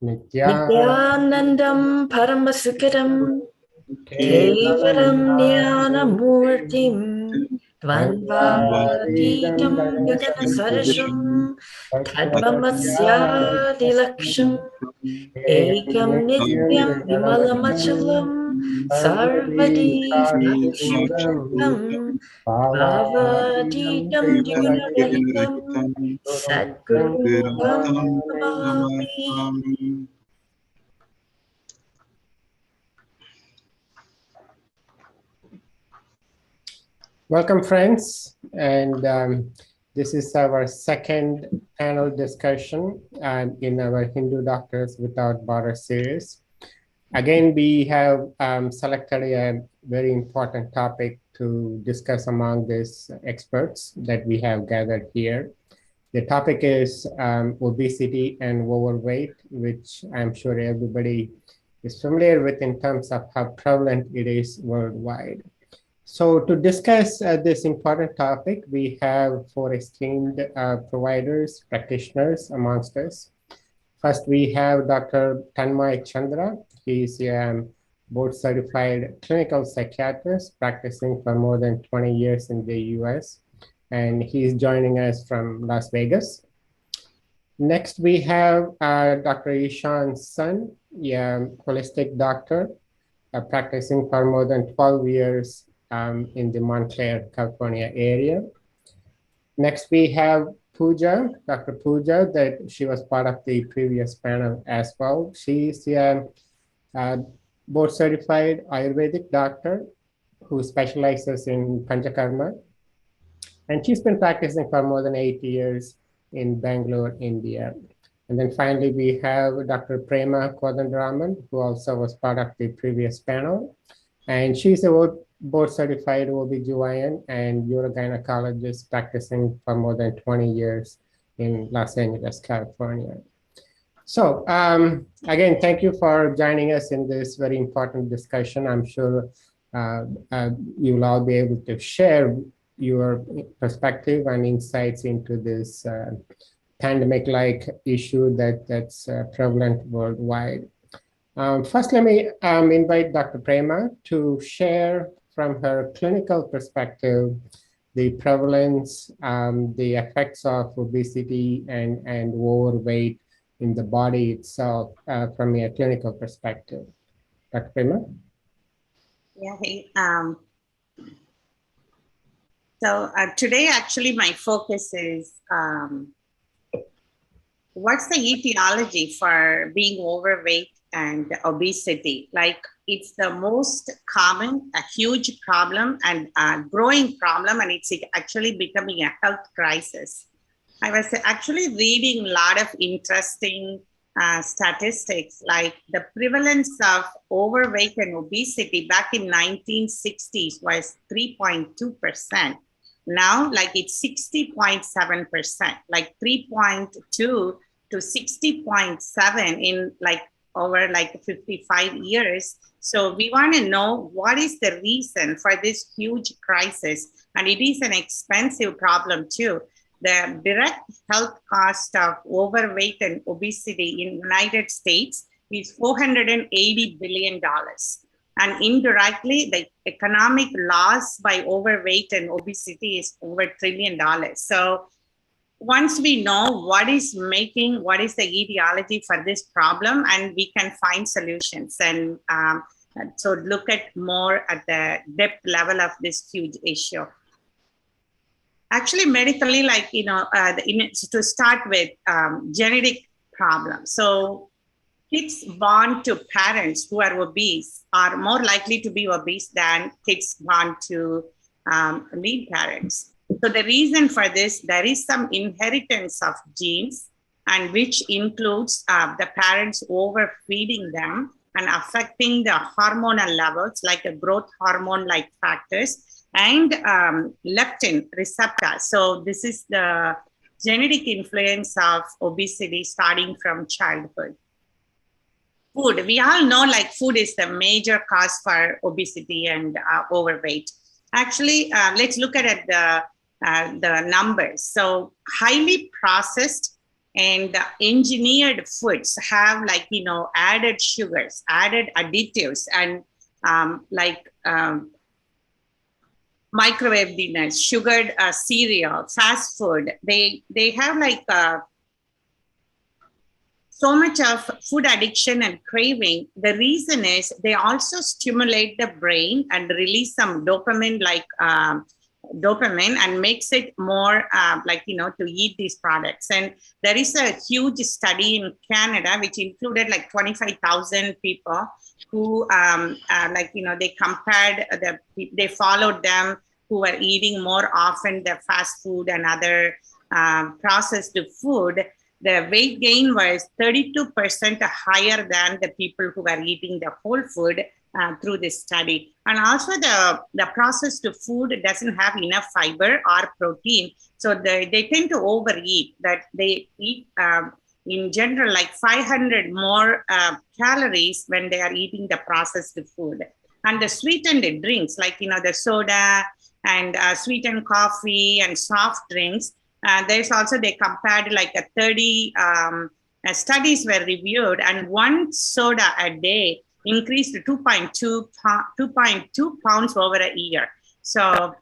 Nityanandam Paramasukadam Kevalam Jnanamurtim Dvandvaditam Gagana Sarasham Tadmamasyadilaksham Ekam Nityam Vimalamachalam Sarvadi Shubham Bhavaditam Jivarahitam Sadgurupam Namami. Welcome, friends, and this is our second panel discussion in our Hindu Doctors Without Borders series. Again, we have selected a very important topic to discuss among these experts that we have gathered here. The topic is obesity and overweight, which I'm sure everybody is familiar with in terms of how prevalent it is worldwide. So to discuss this important topic, we have four esteemed providers, practitioners amongst us. First, we have Dr. Tanmay Chandra. He's a board-certified clinical psychiatrist practicing for more than 20 years in the US, and he's joining us from Las Vegas. Next, we have Dr. Ishan Sun, a holistic doctor practicing for more than 12 years in the Montclair, California area. Next, we have Pooja, Dr. Pooja, that she was part of the previous panel as well. She's a board-certified Ayurvedic doctor who specializes in Panchakarma. And she's been practicing for more than 8 years in Bangalore, India. And then finally, we have Dr. Prema Kodandaraman, who also was part of the previous panel. And she's a board-certified OB/GYN and urogynecologist practicing for more than 20 years in Los Angeles, California. So again, thank you for joining us in this very important discussion. I'm sure you will all be able to share your perspective and insights into this pandemic-like issue that's prevalent worldwide. First, let me invite Dr. Prema to share from her clinical perspective the prevalence, the effects of obesity and overweight in the body itself from a clinical perspective. Dr. Prema? Yeah, hey, so today actually my focus is what's the etiology for being overweight and obesity. Like, it's the most common, a huge problem and a growing problem, and it's actually becoming a health crisis. I was actually reading a lot of interesting statistics, like the prevalence of overweight and obesity back in 1960s was 3.2%. Now, like, it's 60.7%, like 3.2 to 60.7 in like over like 55 years. So we want to know what is the reason for this huge crisis. And it is an expensive problem too. The direct health cost of overweight and obesity in the United States is $480 billion. And indirectly, the economic loss by overweight and obesity is over $1 trillion. So once we know what is the etiology for this problem, and we can find solutions, and so look at more at the depth level of this huge issue. Actually, medically, like, to start with genetic problems. So kids born to parents who are obese are more likely to be obese than kids born to lean parents. So the reason for this, there is some inheritance of genes, and which includes the parents overfeeding them and affecting the hormonal levels, like a growth hormone like factors, and leptin receptor. So this is the genetic influence of obesity starting from childhood. Food, we all know like food is the major cause for obesity and overweight. Actually, let's look at the numbers. So highly processed And engineered foods have like, added sugars, added additives, and microwave dinners, sugared cereal, fast food. They have like so much of food addiction and craving. The reason is they also stimulate the brain and release some dopamine, dopamine, and makes it more to eat these products. And there is a huge study in Canada which included like 25,000 people who they compared they followed them who were eating more often the fast food and other processed food. The weight gain was 32% higher than the people who were eating the whole food through this study. And also the processed food doesn't have enough fiber or protein. So they tend to overeat, that they eat in general like 500 more calories when they are eating the processed food. And the sweetened drinks like, the soda and sweetened coffee and soft drinks, there's also, they compared like 30 studies were reviewed, and one soda a day increased to 2.2 pounds over a year. So,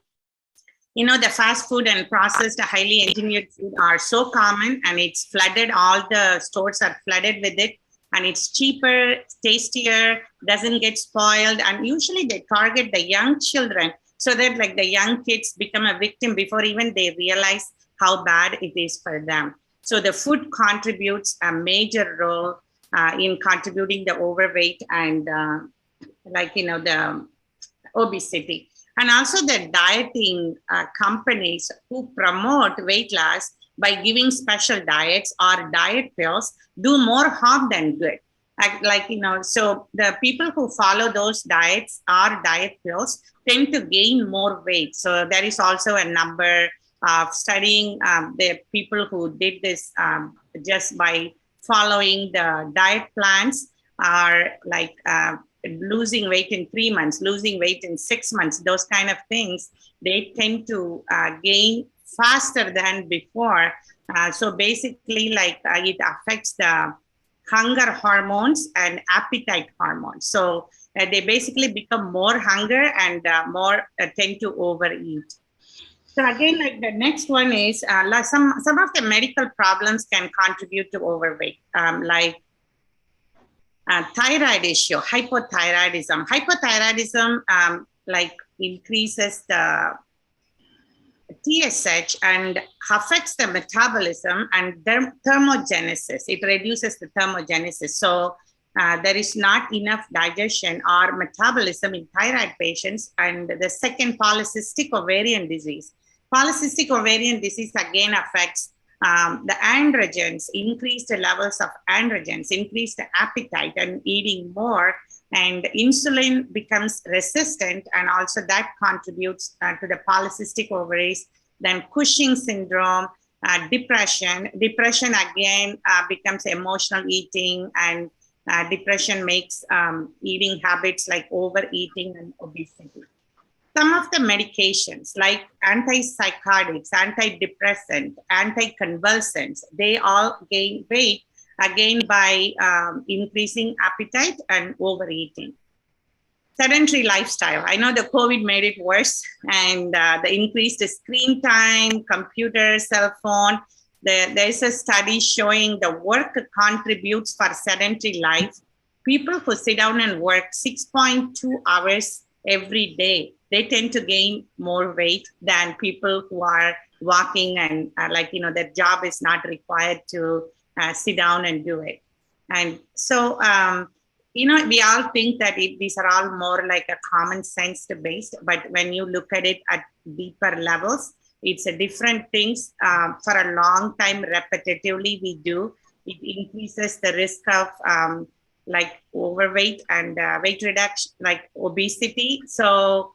the fast food and processed highly engineered food are so common, and it's flooded. All the stores are flooded with it, and it's cheaper, tastier, doesn't get spoiled. And usually they target the young children so that like the young kids become a victim before even they realize how bad it is for them. So the food contributes a major role in contributing the overweight and the obesity. And also the dieting companies who promote weight loss by giving special diets or diet pills do more harm than good. So the people who follow those diets or diet pills tend to gain more weight. So there is also a number of studying the people who did this just by following the diet plans are like losing weight in 3 months, losing weight in 6 months, those kind of things. They tend to gain faster than before. So basically it affects the hunger hormones and appetite hormones. So they basically become more hunger and more tend to overeat. So again, like the next one is some of the medical problems can contribute to overweight, like thyroid issue, hypothyroidism. Hypothyroidism increases the TSH and affects the metabolism and thermogenesis. It reduces the thermogenesis. So there is not enough digestion or metabolism in thyroid patients. And the second, polycystic ovarian disease. Polycystic ovarian disease again affects the androgens, increased levels of androgens, increased appetite and eating more, and insulin becomes resistant, and also that contributes to the polycystic ovaries. Then Cushing syndrome, depression. Depression again becomes emotional eating, and depression makes eating habits like overeating and obesity. Some of the medications like antipsychotics, antidepressant, anticonvulsants, they all gain weight again by increasing appetite and overeating. Sedentary lifestyle. I know the COVID made it worse, and the increased screen time, computer, cell phone. There's a study showing the work contributes for sedentary life. People who sit down and work 6.2 hours every day, they tend to gain more weight than people who are walking and their job is not required to sit down and do it. And so, we all think that these are all more like a common sense based, but when you look at it at deeper levels, it's a different things. For a long time, repetitively we do, it increases the risk of overweight and weight reduction, like obesity. So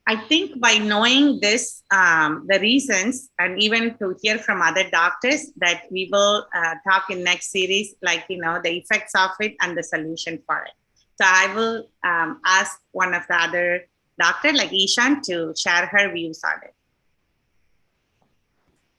I think by knowing this, the reasons, and even to hear from other doctors, that we will talk in next series, the effects of it and the solution for it. So I will ask one of the other doctor like Ishan to share her views on it.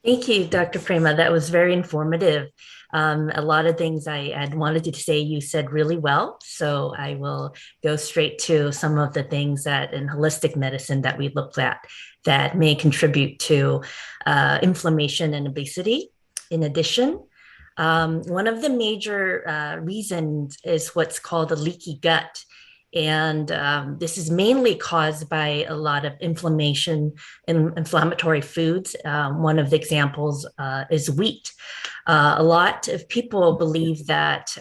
Thank you, Dr. Prema. That was very informative. A lot of things I had wanted to say you said really well. So I will go straight to some of the things that in holistic medicine that we looked at that may contribute to inflammation and obesity. In addition, one of the major reasons is what's called a leaky gut. And this is mainly caused by a lot of inflammation in inflammatory foods. One of the examples is wheat. A lot of people believe that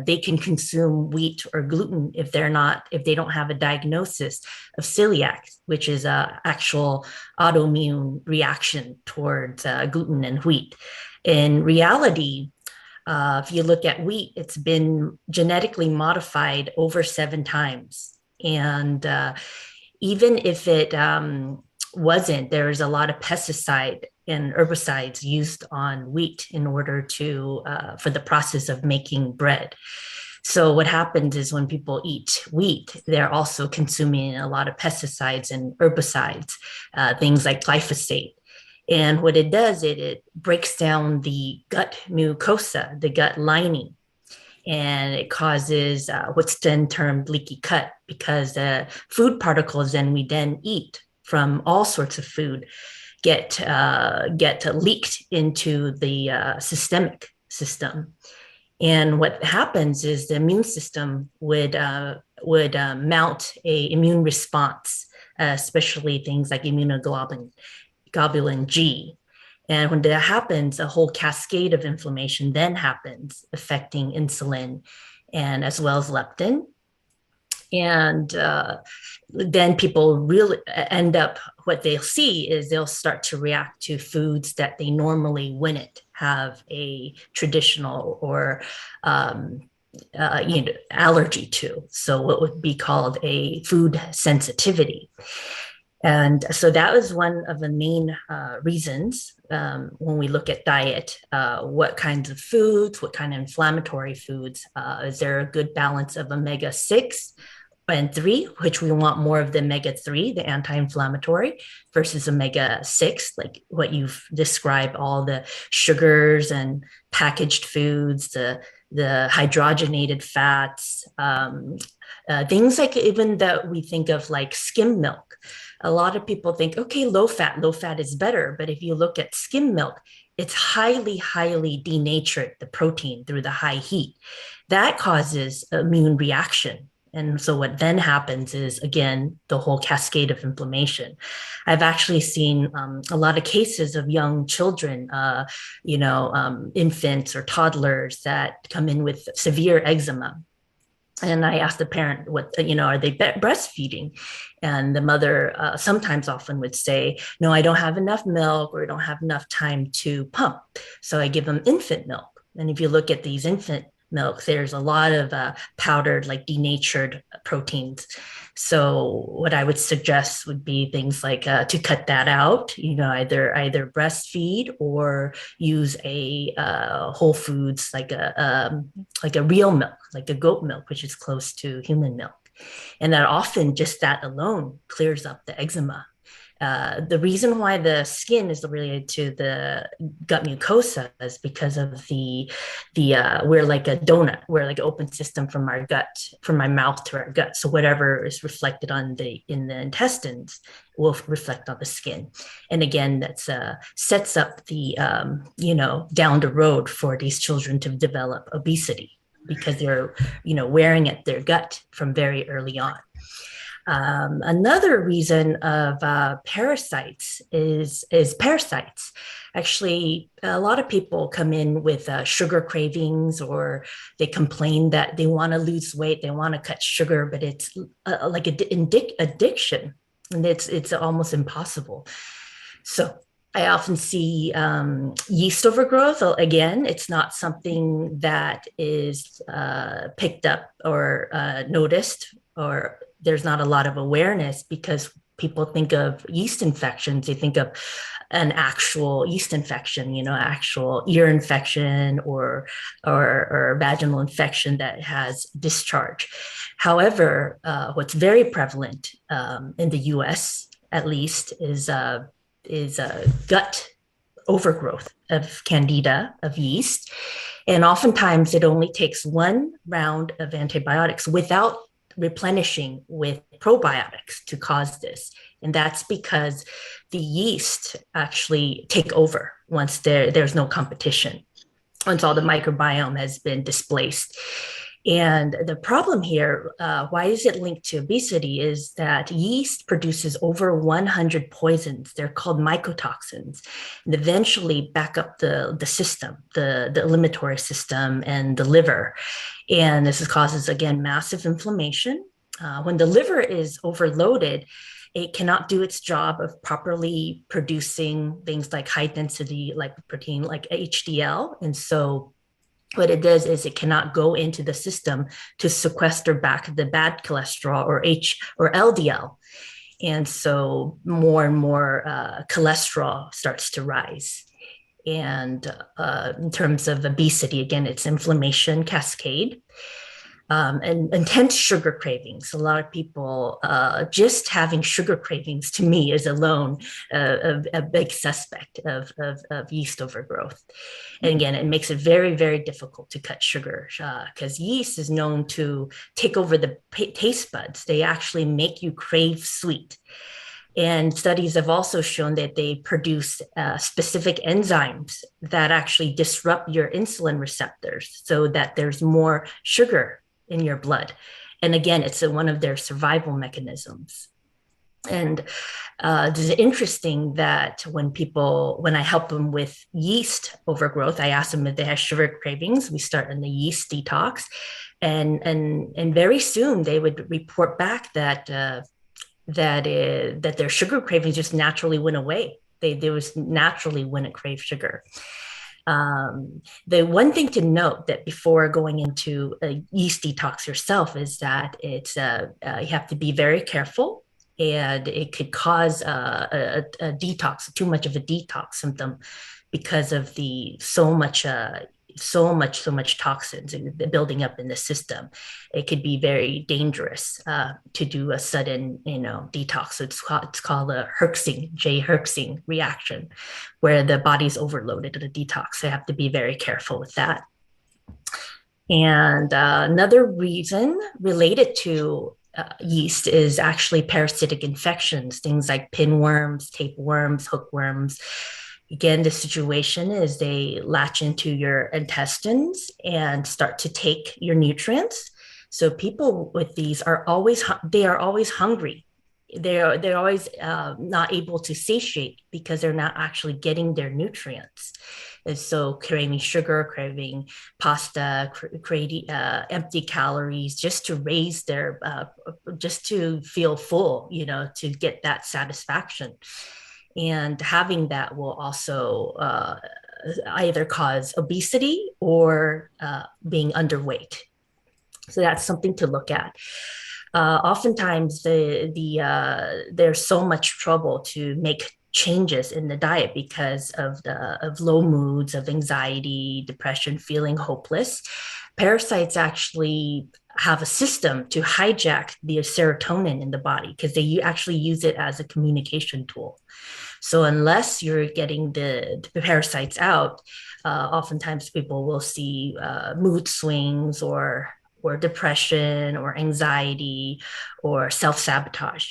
they can consume wheat or gluten if they don't have a diagnosis of celiac, which is an actual autoimmune reaction towards gluten and wheat. In reality, if you look at wheat, it's been genetically modified over 7 times. And even if it wasn't, there's a lot of pesticide and herbicides used on wheat in order to for the process of making bread. So what happens is when people eat wheat, they're also consuming a lot of pesticides and herbicides, things like glyphosate. And what it does, it breaks down the gut mucosa, the gut lining, and it causes what's then termed leaky gut because the food particles then we then eat from all sorts of food get leaked into the systemic system. And what happens is the immune system would mount a immune response, especially things like immunoglobulin globulin G. And when that happens, a whole cascade of inflammation then happens, affecting insulin and as well as leptin. And then people really end up, what they'll see is they'll start to react to foods that they normally wouldn't have a traditional or allergy to. So what would be called a food sensitivity. And so that was one of the main reasons when we look at diet, what kinds of foods, what kind of inflammatory foods, is there a good balance of omega-6 and 3, which we want more of the omega-3, the anti-inflammatory, versus omega-6, like what you've described, all the sugars and packaged foods, the hydrogenated fats, things like even that we think of like skim milk. A lot of people think, okay, low fat is better. But if you look at skim milk, it's highly, highly denatured, the protein, through the high heat. That causes immune reaction. And so what then happens is, again, the whole cascade of inflammation. I've actually seen a lot of cases of young children, infants or toddlers that come in with severe eczema. And I asked the parent, are they breastfeeding? And the mother sometimes often would say, no, I don't have enough milk, or I don't have enough time to pump. So I give them infant milk. And if you look at these infant milk, there's a lot of powdered, like denatured proteins. So what I would suggest would be things like to cut that out, either breastfeed or use a whole foods like a real milk, like a goat milk, which is close to human milk. And that often just that alone clears up the eczema. The reason why the skin is related to the gut mucosa is because of we're like a donut, we're like an open system from our gut, from my mouth to our gut. So whatever is reflected in the intestines will reflect on the skin. And again, that's sets up the down the road for these children to develop obesity because they're wearing at their gut from very early on. Another reason of parasites is parasites. Actually, a lot of people come in with sugar cravings, or they complain that they want to lose weight, they want to cut sugar, but it's like an addiction, and it's almost impossible. So I often see yeast overgrowth. Again, it's not something that is picked up or noticed, or there's not a lot of awareness because people think of yeast infections. They think of an actual yeast infection, actual ear infection or vaginal infection that has discharge. However, what's very prevalent in the U.S. at least is gut overgrowth of candida, of yeast. And oftentimes it only takes one round of antibiotics without replenishing with probiotics to cause this. And that's because the yeast actually take over once there's no competition, once all the microbiome has been displaced. And the problem here, why is it linked to obesity, is that yeast produces over 100 poisons. They're called mycotoxins, and eventually back up the system, the eliminatory system and the liver. And this causes, again, massive inflammation. When the liver is overloaded, it cannot do its job of properly producing things like high density lipoprotein, like HDL. And so what it does is it cannot go into the system to sequester back the bad cholesterol or LDL. And so more and more cholesterol starts to rise. And in terms of obesity, again, it's inflammation cascade. And intense sugar cravings. A lot of people, just having sugar cravings to me is alone a big suspect of yeast overgrowth. And again, it makes it very, very difficult to cut sugar because yeast is known to take over the taste buds. They actually make you crave sweet. And studies have also shown that they produce specific enzymes that actually disrupt your insulin receptors so that there's more sugar in your blood. And again, it's one of their survival mechanisms. And it's interesting that when I help them with yeast overgrowth, I ask them if they have sugar cravings. We start in the yeast detox, and very soon they would report back that their sugar cravings just naturally went away. They was naturally wouldn't crave sugar. The one thing to note that before going into a yeast detox yourself is that it's you have to be very careful, and it could cause a detox, too much of a detox symptom, because of the so much toxins building up in the system. It could be very dangerous to do a sudden, detox. So it's called a Herxing reaction, where the body's overloaded at a detox. So you have to be very careful with that. And another reason related to yeast is actually parasitic infections, things like pinworms, tapeworms, hookworms. Again, the situation is they latch into your intestines and start to take your nutrients. So people with these are always hungry. They're always not able to satiate because they're not actually getting their nutrients. And so craving sugar, craving pasta, craving empty calories, just to raise their, just to feel full, to get that satisfaction. And having that will also either cause obesity or being underweight. So that's something to look at. Oftentimes, there's so much trouble to make changes in the diet because of low moods, of anxiety, depression, feeling hopeless. Parasites actually have a system to hijack the serotonin in the body because they actually use it as a communication tool. So unless you're getting the parasites out, oftentimes people will see mood swings or depression or anxiety or self-sabotage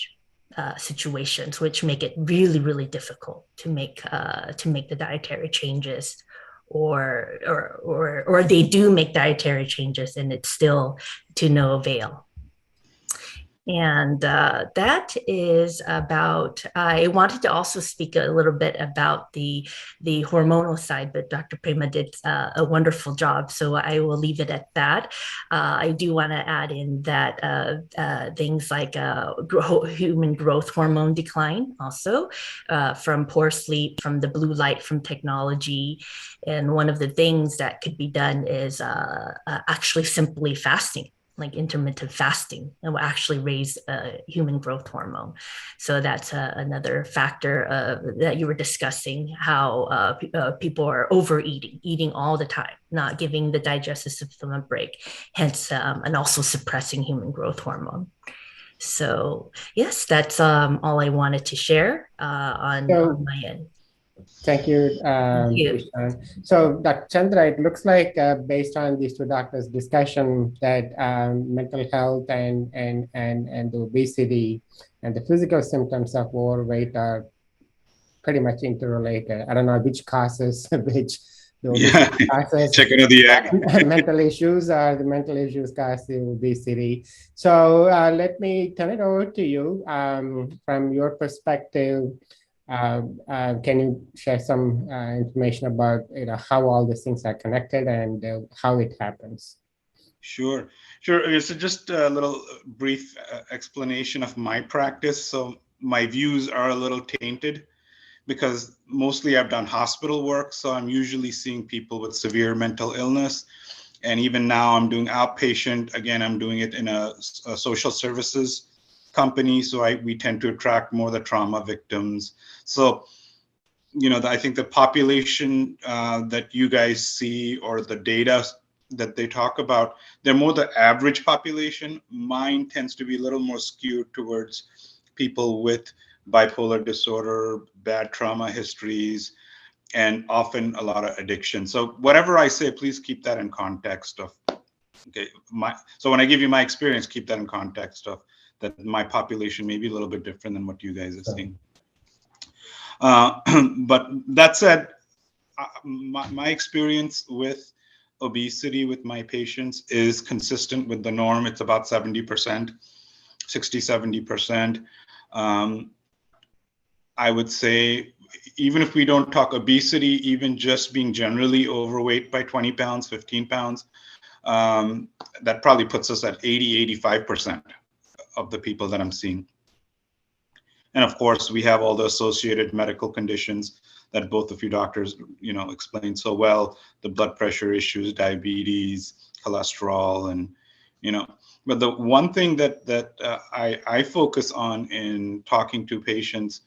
situations, which make it really, really difficult to make the dietary changes, or they do make dietary changes and it's still to no avail. And that is about, I wanted to also speak a little bit about the hormonal side, but Dr. Prema did a wonderful job, so I will leave it at that. I do want to add in that things like human growth hormone decline also from poor sleep, from the blue light, from technology. And one of the things that could be done is actually simply fasting, like intermittent fasting, and will actually raise human growth hormone. So that's another factor that you were discussing, how people are overeating, eating all the time, not giving the digestive system a break, hence, and also suppressing human growth hormone. So yes, that's all I wanted to share on my end. Thank you, Thank you. Ishan. So, Dr. Chandra, it looks like based on these two doctors' discussion that mental health and the obesity and the physical symptoms of overweight are pretty much interrelated. I don't know which causes which. The obesity Yeah, causes chicken or the egg. mental issues, or the mental issues cause the obesity. So let me turn it over to you. From your perspective, can you share some information about how all these things are connected and how it happens? Sure, sure. So just a little brief explanation of my practice. So my views are a little tainted because mostly I've done hospital work. So I'm usually seeing people with severe mental illness. And even now I'm doing outpatient. Again, I'm doing it in a social services company. So we tend to attract more the trauma victims. So, I think the population that you guys see or the data that they talk about, they're more the average population. Mine tends to be a little more skewed towards people with bipolar disorder, bad trauma histories, and often a lot of addiction. So whatever I say, please keep that in context of, okay, so when I give you my experience, keep that in context of that my population may be a little bit different than what you guys are seeing. But that said, my experience with obesity with my patients is consistent with the norm. It's about 70%, 60, 70%. I would say, even if we don't talk obesity, even just being generally overweight by 20 pounds, 15 pounds, that probably puts us at 80, 85% of the people that I'm seeing. And of course, we have all the associated medical conditions that both of you doctors, explained so well, the blood pressure issues, diabetes, cholesterol, and, but the one thing that I focus on in talking to patients,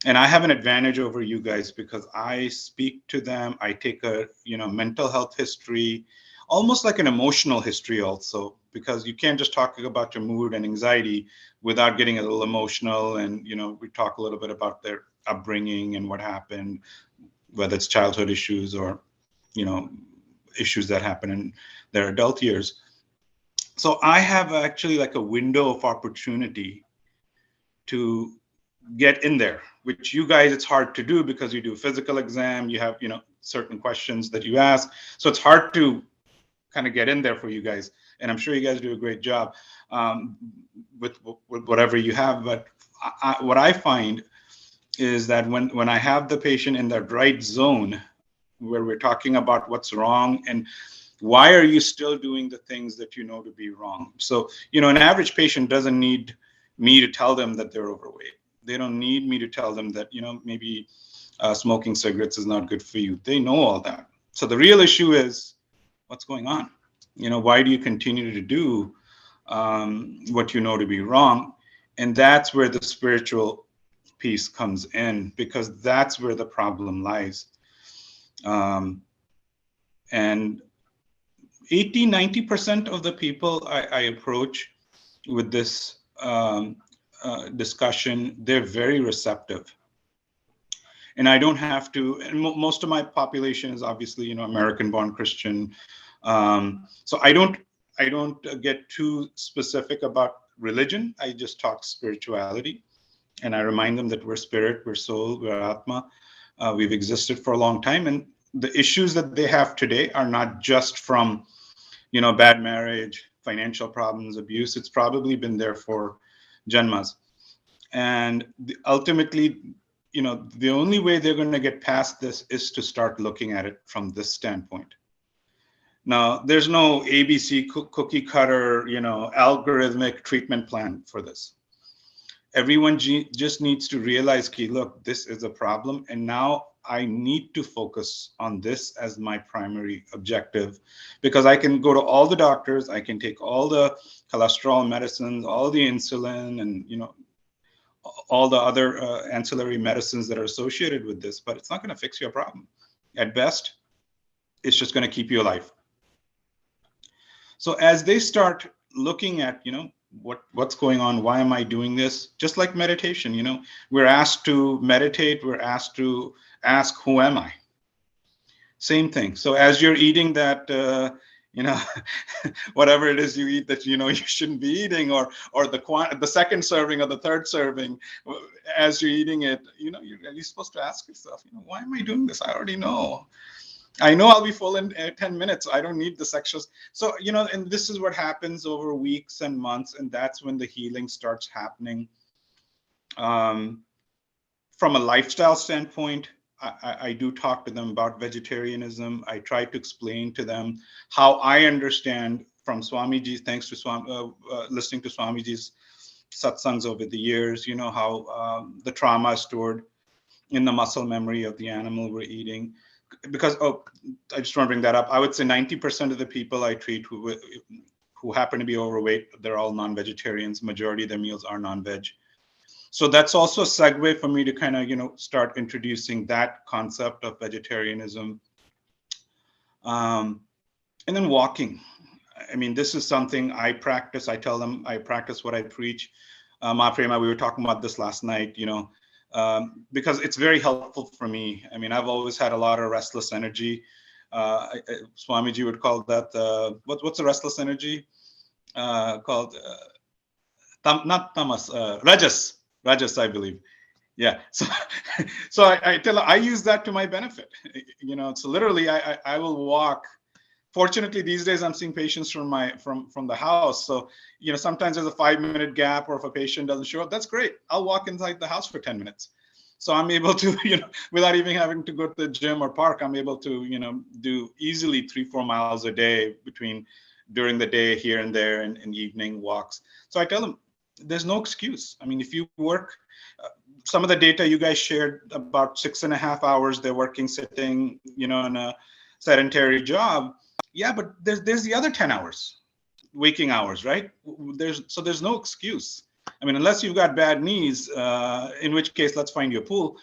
and I have an advantage over you guys because I speak to them, I take a, mental health history, almost like an emotional history also, because you can't just talk about your mood and anxiety without getting a little emotional. And, we talk a little bit about their upbringing and what happened, whether it's childhood issues or, issues that happen in their adult years. So I have actually like a window of opportunity to get in there, which you guys, it's hard to do because you do a physical exam, you have, certain questions that you ask. So it's hard to kind of get in there for you guys. And I'm sure you guys do a great job with whatever you have. But what I find is that when I have the patient in the right zone, where we're talking about what's wrong and why are you still doing the things that you know to be wrong. So, an average patient doesn't need me to tell them that they're overweight. They don't need me to tell them that, maybe smoking cigarettes is not good for you. They know all that. So the real issue is, what's going on? Why do you continue to do what you know to be wrong? And that's where the spiritual piece comes in, because that's where the problem lies. And 80, 90% of the people I approach with this discussion, they're very receptive. And I don't have to, and most of my population is obviously, American-born Christian. So I don't get too specific about religion. I just talk spirituality. And I remind them that we're spirit, we're soul, we're Atma. We've existed for a long time. And the issues that they have today are not just from, bad marriage, financial problems, abuse. It's probably been there for Janmas. And ultimately, the only way they're going to get past this is to start looking at it from this standpoint. Now, there's no ABC cookie cutter, algorithmic treatment plan for this. Everyone just needs to realize, look, this is a problem. And now I need to focus on this as my primary objective, because I can go to all the doctors, I can take all the cholesterol medicines, all the insulin, and, all the other ancillary medicines that are associated with this, but it's not going to fix your problem. At best, it's just going to keep you alive. So as they start looking at, what's going on, why am I doing this? Just like meditation, we're asked to meditate, we're asked to ask, who am I? Same thing. So as you're eating that, whatever it is you eat that you shouldn't be eating, or the second serving or the third serving, as you're eating it, you're supposed to ask yourself, why am I doing this? I already know. I know I'll be full in 10 minutes. I don't need this extra. So, and this is what happens over weeks and months, and that's when the healing starts happening. From a lifestyle standpoint, I do talk to them about vegetarianism. I try to explain to them how I understand from Swamiji, thanks to listening to Swamiji's satsangs over the years, how the trauma is stored in the muscle memory of the animal we're eating. Because, I just want to bring that up. I would say 90% of the people I treat who happen to be overweight, they're all non-vegetarians. Majority of their meals are non-veg. So that's also a segue for me to kind of, start introducing that concept of vegetarianism. And then walking. I mean, this is something I practice. I tell them I practice what I preach. Prema, we were talking about this last night, because it's very helpful for me. I mean, I've always had a lot of restless energy. Swamiji would call that, what's the restless energy called? Not tamas, rajas, I believe. Yeah. So I tell her, I use that to my benefit. So literally I will walk. Fortunately, these days I'm seeing patients from the house. So, sometimes there's a 5-minute gap, or if a patient doesn't show up, that's great. I'll walk inside the house for 10 minutes. So I'm able to, without even having to go to the gym or park, I'm able to, do easily 3-4 miles a day during the day here and there, and evening walks. So I tell them, there's no excuse. I mean, if you work, some of the data you guys shared about 6.5 hours they're working sitting, in a sedentary job. Yeah, but there's the other 10 hours, waking hours, right? There's no excuse. I mean, unless you've got bad knees, in which case, let's find you a pool.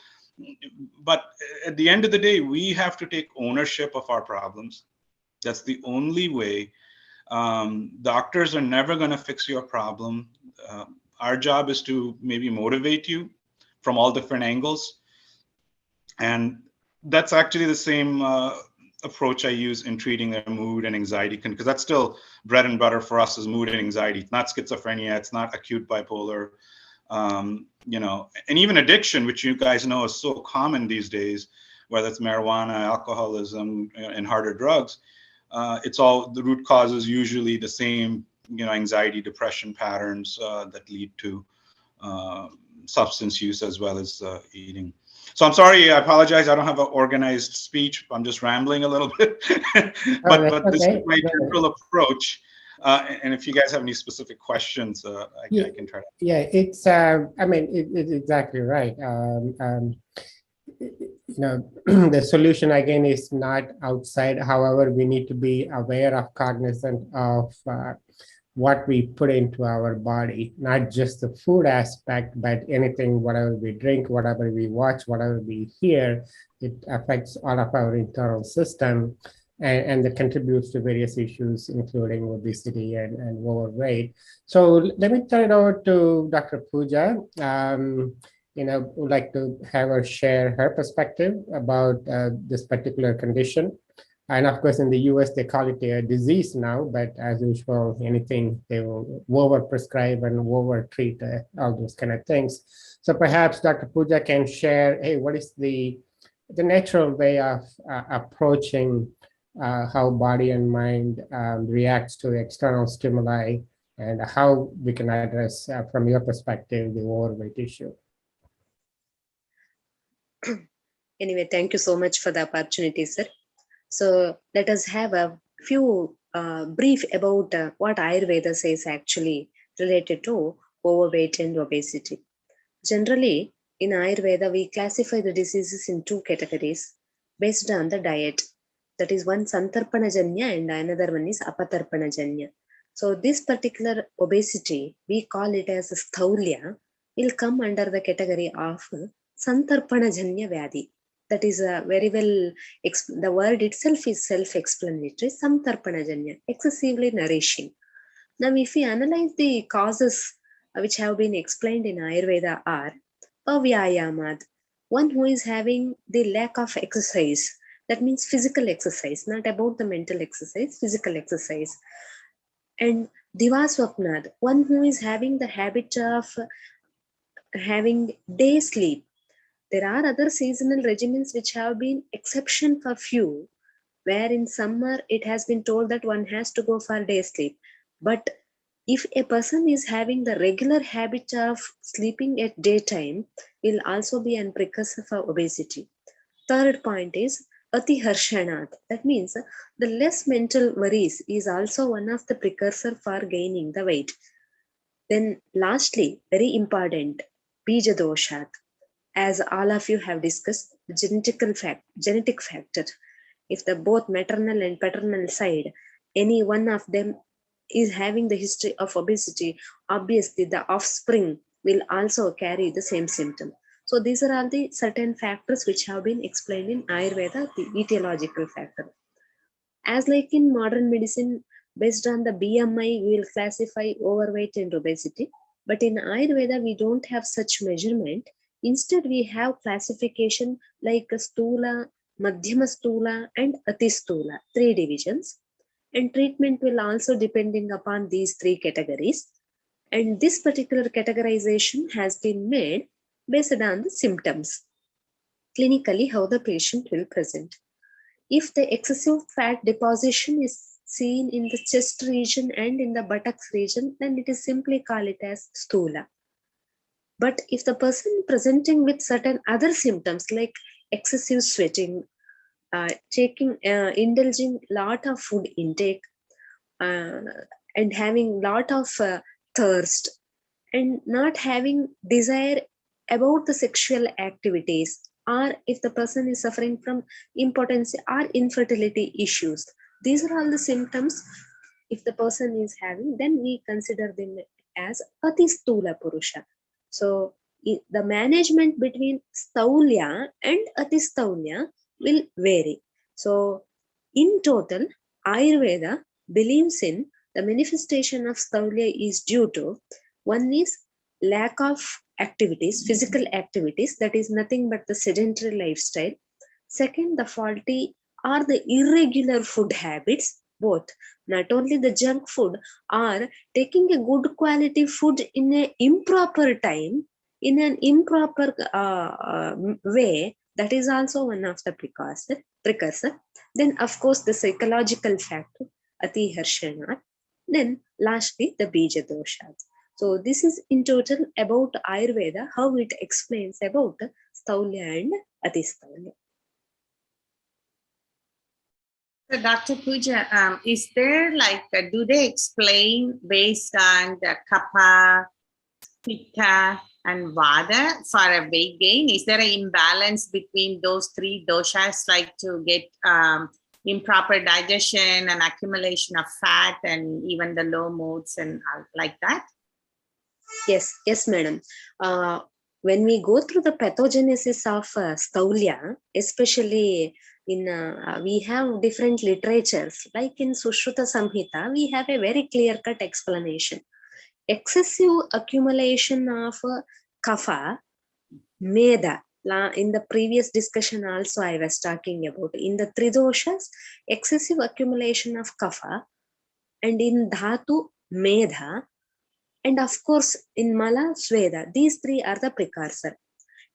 But at the end of the day, we have to take ownership of our problems. That's the only way. Doctors are never going to fix your problem. Our job is to maybe motivate you from all different angles. And that's actually the same approach I use in treating their mood and anxiety, because that's still bread and butter for us, is mood and anxiety. It's not schizophrenia. It's not acute bipolar, and even addiction, which you guys know is so common these days, whether it's marijuana, alcoholism, and harder drugs. It's all, the root cause is usually the same, anxiety, depression patterns that lead to substance use as well as eating. So I'm sorry, I apologize. I don't have an organized speech. I'm just rambling a little bit. but this is my general approach. And if you guys have any specific questions, I can try to. Yeah, it's, it's exactly right. The solution again is not outside. However, we need to be aware of, cognizant of what we put into our body, not just the food aspect, but anything, whatever we drink, whatever we watch, whatever we hear, it affects all of our internal system, and that contributes to various issues, including obesity and overweight. So let me turn it over to Dr. Pooja. Would like to have her share her perspective about this particular condition. And of course, in the US, they call it a disease now, but as usual, anything they will over-prescribe and over-treat, all those kind of things. So perhaps Dr. Pooja can share, hey, what is the natural way of approaching how body and mind reacts to external stimuli, and how we can address, from your perspective, the overweight issue. Anyway, thank you so much for the opportunity, sir. So let us have a few brief about what Ayurveda says actually related to overweight and obesity. Generally, in Ayurveda, we classify the diseases in 2 categories based on the diet. That is, one Santarpanajanya and another one is Apatarpanajanya. So this particular obesity, we call it as Sthaulya, will come under the category of Santarpanajanya Vyadhi. That is very well, the word itself is self-explanatory, Santarpanajanya, excessively nourishing. Now, if we analyze the causes which have been explained in Ayurveda are Avyayamad. one who is having the lack of exercise, that means physical exercise, not about the mental exercise, physical exercise. And Divaswapnad, one who is having the habit of having day sleep. There are other seasonal regimens which have been exception for few, where in summer it has been told that one has to go for day sleep. But if a person is having the regular habit of sleeping at daytime, will also be a precursor for obesity. Third point is Ati Harshanat. That means the less mental worries is also one of the precursor for gaining the weight. Then lastly, very important, Bija Doshat. As all of you have discussed, genetic factor. If the both maternal and paternal side, any one of them is having the history of obesity, obviously the offspring will also carry the same symptom. So these are all the certain factors which have been explained in Ayurveda, the etiological factor. As like in modern medicine, based on the BMI, we will classify overweight and obesity. But in Ayurveda, we don't have such measurement. Instead, we have classification like Stula, Madhyama Stula, and Ati Stula, 3 divisions. And treatment will also depending upon these 3 categories. And this particular categorization has been made based on the symptoms. Clinically, how the patient will present. If the excessive fat deposition is seen in the chest region and in the buttocks region, then it is simply called it as stula. But if the person presenting with certain other symptoms like excessive sweating, indulging lot of food intake, and having lot of thirst, and not having desire about the sexual activities, or if the person is suffering from impotence or infertility issues, these are all the symptoms. If the person is having, then we consider them as Atistula Purusha. So the management between Staulya and Atistaulya will vary. So in total, Ayurveda believes in the manifestation of Staulya is due to, one is lack of activities, physical activities, that is nothing but the sedentary lifestyle. Second, the faulty or the irregular food habits, both not only the junk food, or taking a good quality food in an improper time, in an improper way, that is also one of the precursor. Then of course the psychological factor, Ati Harshanat. Then lastly the Bija Doshas. So this is in total about Ayurveda, how it explains about Staulya and Atistaulya. So Dr. Pooja, is there like, do they explain based on the Kapha, Pitta, and Vada for a weight gain? Is there an imbalance between those 3 doshas, like to get improper digestion and accumulation of fat and even the low moods and like that? Yes, madam. When we go through the pathogenesis of Staulya, especially in we have different literatures, like in Sushruta Samhita, we have a very clear-cut explanation. Excessive accumulation of kapha, meda. In the previous discussion also I was talking about, in the 3 doshas, excessive accumulation of kapha, and in dhatu, medha, and of course in mala, sweda. These 3 are the precursor.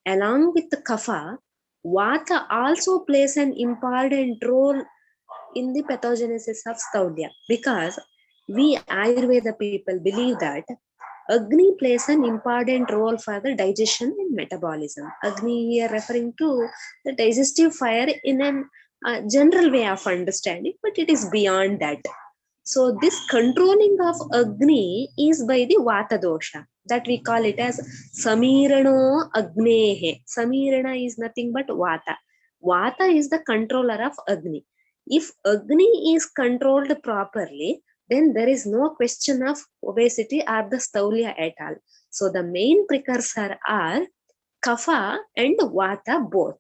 Along with the kapha, vata also plays an important role in the pathogenesis of Staulya, because we Ayurveda people believe that Agni plays an important role for the digestion and metabolism. Agni here referring to the digestive fire in a general way of understanding, but it is beyond that. So this controlling of Agni is by the Vata dosha, that we call it as Samirano Agnehe. Samirana is nothing but Vata. Vata is the controller of Agni. If Agni is controlled properly, then there is no question of obesity or the Staulya at all. So the main precursor are Kapha and Vata both.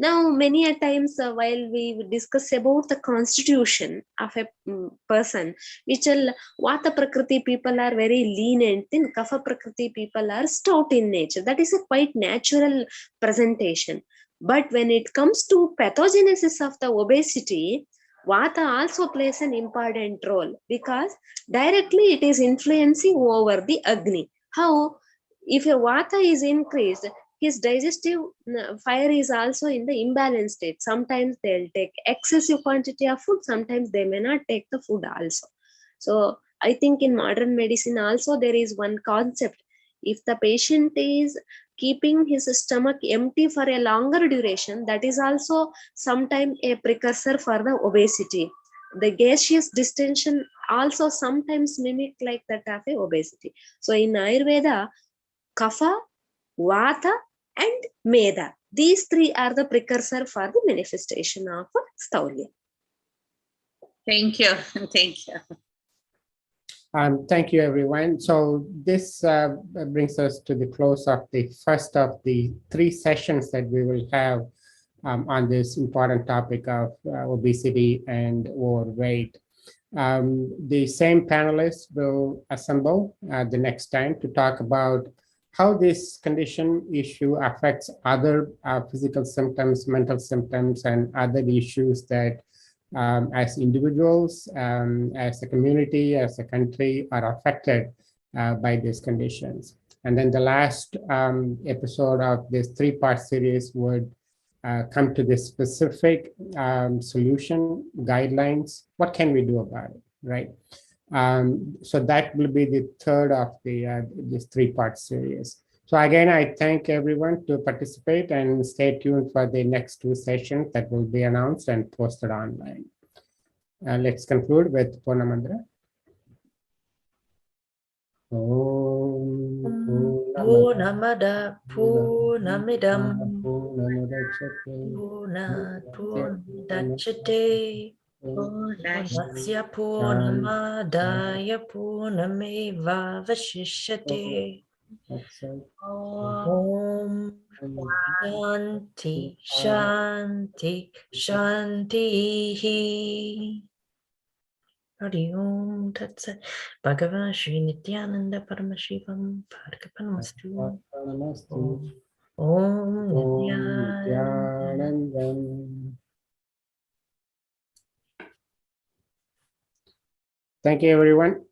Now, many a times while we discuss about the constitution of a person, which Vata Prakriti people are very lenient, in Kapha Prakriti people are stout in nature. That is a quite natural presentation. But when it comes to pathogenesis of the obesity, Vata also plays an important role because directly it is influencing over the Agni. How? If a Vata is increased, his digestive fire is also in the imbalanced state. Sometimes they'll take excessive quantity of food, sometimes they may not take the food also. So I think in modern medicine also there is one concept. If the patient is keeping his stomach empty for a longer duration, that is also sometimes a precursor for the obesity. The gaseous distension also sometimes mimic like that of a obesity. So in Ayurveda, Kapha, Vata, and Meda. These three are the precursor for the manifestation of Staulya. Thank you. Thank you. Thank you, everyone. So this brings us to the close of the first of the 3 sessions that we will have on this important topic of obesity and overweight. The same panelists will assemble the next time to talk about how this condition issue affects other physical symptoms, mental symptoms, and other issues that as individuals, as a community, as a country are affected by these conditions. And then the last episode of this 3-part series would come to this specific solution, guidelines. What can we do about it, right? So that will be the third of the this 3-part series. So again, I thank everyone to participate and stay tuned for the next 2 sessions that will be announced and posted online. Let's conclude with Purna Mantra. Purnamada Purnamidam Purnadachate Purnasya Purnamadaya Purnameva Vashishyate. Om Shanti Shanti Shanti. Hari Om Tat Sat. Bhagavan Shri Nityananda Paramashivam Bhargapanamastu. Om Nityananda. Thank you, everyone.